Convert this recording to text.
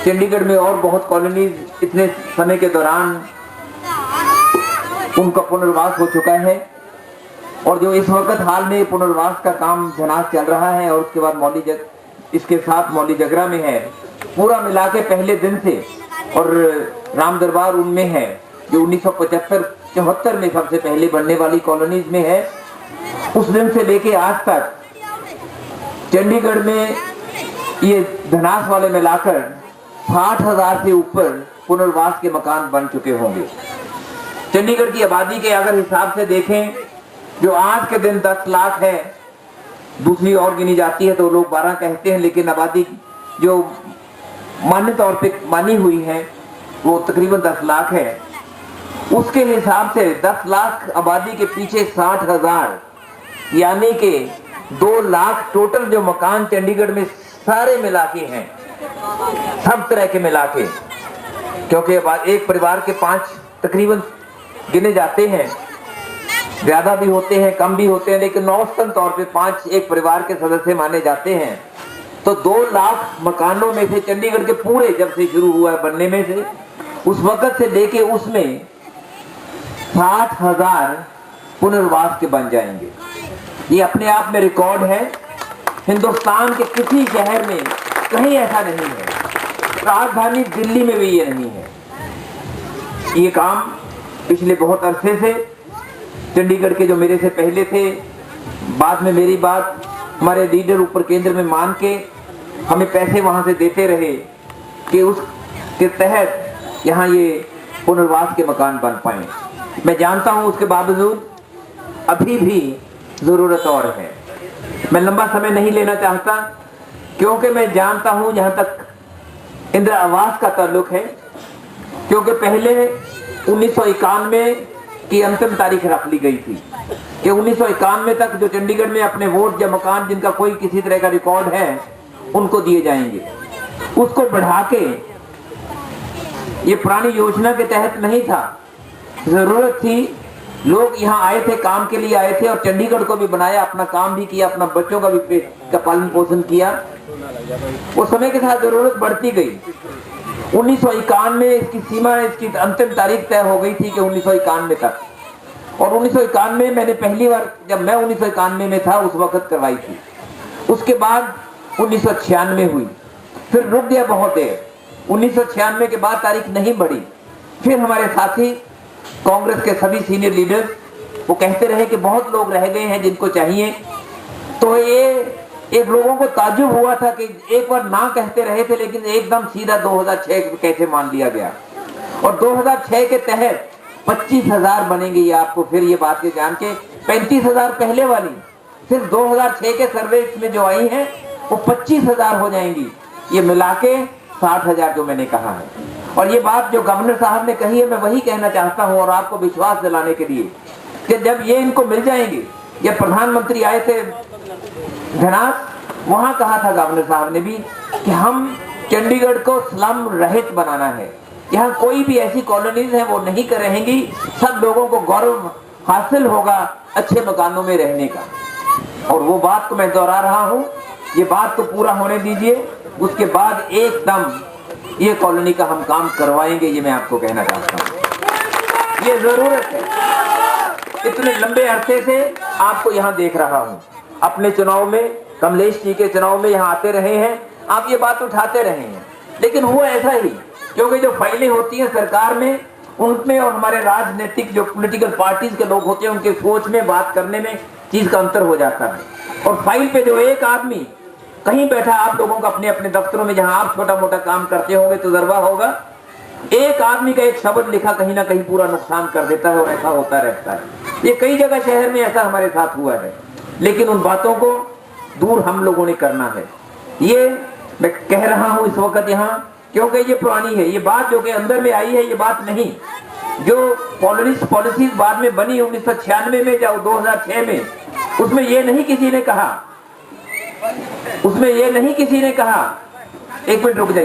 चंडीगढ़ में और बहुत कॉलोनीज इतने समय के दौरान उनका पुनर्वास हो चुका है और जो इस वक्त हाल में पुनर्वास का काम धनास चल रहा है और उसके बाद इसके साथ मौली जगरा में है, पूरा मिला के पहले दिन से, और राम दरबार उनमें है जो 1975-74 में सबसे पहले बनने वाली कॉलोनीज में है। उस दिन से लेके आज तक चंडीगढ़ में ये धनास वाले मिलाकर 60,000 से ऊपर पुनर्वास के मकान बन चुके होंगे। चंडीगढ़ की आबादी के अगर हिसाब से देखें, जो आज के दिन 10 लाख है, दूसरी और गिनी जाती है तो लोग 12 कहते हैं, लेकिन आबादी जो मान्य तौर पे मानी हुई है वो तकरीबन 10 लाख है। उसके हिसाब से 10 लाख आबादी के पीछे 60,000 यानी कि 2 लाख टोटल जो मकान चंडीगढ़ में सारे मिला के हैं, सब तरह के मिला के, क्योंकि एक परिवार के 5 तकरीबन गिने जाते हैं, ज्यादा भी होते हैं कम भी होते हैं, लेकिन औसतन तौर पे 5 एक परिवार के सदस्य माने जाते हैं। तो 2 लाख मकानों में से चंडीगढ़ के पूरे जब से शुरू हुआ है बनने में से उस वक्त से लेके उसमें 60,000 पुनर्वास के बन जाएंगे। ये अपने आप में रिकॉर्ड है, हिंदुस्तान के किसी शहर में कहीं ऐसा नहीं है, राजधानी दिल्ली में भी ये नहीं है। ये काम पिछले बहुत अरसे से चंडीगढ़ के जो मेरे से पहले थे, बाद में मेरी बात हमारे लीडर ऊपर केंद्र में मान के हमें पैसे वहां से देते रहे कि उसके तहत यहाँ ये पुनर्वास के मकान बन पाए। मैं जानता हूँ उसके बावजूद अभी भी जरूरत और है। मैं लंबा समय नहीं लेना चाहता क्योंकि मैं जानता हूँ जहाँ तक इंदिरा आवास का ताल्लुक है, क्योंकि पहले 1991 की अंतिम तारीख रख ली गई थी कि 1991 तक जो चंडीगढ़ में अपने वोट या मकान जिनका कोई किसी तरह का रिकॉर्ड है उनको दिए जाएंगे। उसको बढ़ा के, ये पुरानी योजना के तहत नहीं था, जरूरत थी, लोग यहाँ आए थे, काम के लिए आए थे और चंडीगढ़ को भी बनाया, अपना काम भी किया, अपना बच्चों का भी पालन पोषण किया। वो समय के साथ जरूरत बढ़ती गई। 1991 में इसकी सीमा, इसकी अंतिम तारीख तय हो गई थी कि 1991 तक, और 1991 में मैंने पहली बार जब मैं 1991 में था उस वक्त करवाई थी। उसके बाद 1996 हुई, फिर रुक गया बहुत देर। 1996 के बाद तारीख नहीं बढ़ी। फिर हमारे साथी कांग्रेस के सभी सीनियर लीडर्स वो कहते रहे कि बहुत लोग रह गए हैं जिनको चाहिए। तो ये एक लोगों को ताज्जुब हुआ था कि एक बार ना कहते रहे थे, लेकिन एकदम सीधा 2006 कैसे मान लिया गया। और 2006 के तहत 25,000 बनेंगे। ये आपको फिर ये बात के जान के 35,000 पहले वाली, फिर 2006 के सर्वे में जो आई है वो 25,000 हो जाएंगी। ये मिला के 60,000 जो मैंने कहा है। और ये बात जो गवर्नर साहब ने कही है मैं वही कहना चाहता हूँ, और आपको विश्वास दिलाने के लिए कि जब ये इनको मिल जाएंगे, ये प्रधानमंत्री आए थे धनास, वहां कहा था गवर्नर साहब ने भी कि हम चंडीगढ़ को स्लम रहित बनाना है। यहाँ कोई भी ऐसी कॉलोनीज है वो नहीं रहेंगी, सब लोगों को गौरव हासिल होगा अच्छे मकानों में रहने का। और वो बात को मैं दोहरा रहा हूँ, ये बात तो पूरा होने दीजिए, उसके बाद एकदम ये कॉलोनी का हम काम करवाएंगे। ये मैं आपको कहना चाहता हूँ, ये जरूरत है। इतने लंबे अरसे से आपको यहाँ देख रहा हूँ, अपने चुनाव में, कमलेश जी के चुनाव में यहाँ आते रहे हैं, आप ये बात उठाते रहे हैं, लेकिन हुआ ऐसा ही क्योंकि जो फाइलें होती हैं सरकार में, उनमें और हमारे राजनीतिक जो पॉलिटिकल पार्टीज के लोग होते हैं उनके सोच में, बात करने में चीज का अंतर हो जाता है। और फाइल पे जो एक आदमी कहीं बैठा, आप लोगों का अपने अपने दफ्तरों में जहां आप छोटा मोटा काम करते होंगे तजुर्बा होगा, एक आदमी का एक शब्द लिखा कहीं ना कहीं पूरा नुकसान कर देता है, और ऐसा होता रहता है। ये कई जगह शहर में ऐसा हमारे साथ हुआ है, लेकिन उन बातों को दूर हम लोगों ने करना है। ये मैं कह रहा हूं इस वक्त यहाँ क्योंकि ये पुरानी है, ये बात जो कि अंदर में आई है, ये बात नहीं जो पॉलिसीज बाद में बनी 1996 में या 2006 में, उसमें ये नहीं किसी ने कहा, उसमें ये नहीं किसी ने कहा, एक मिनट रुक जाइए।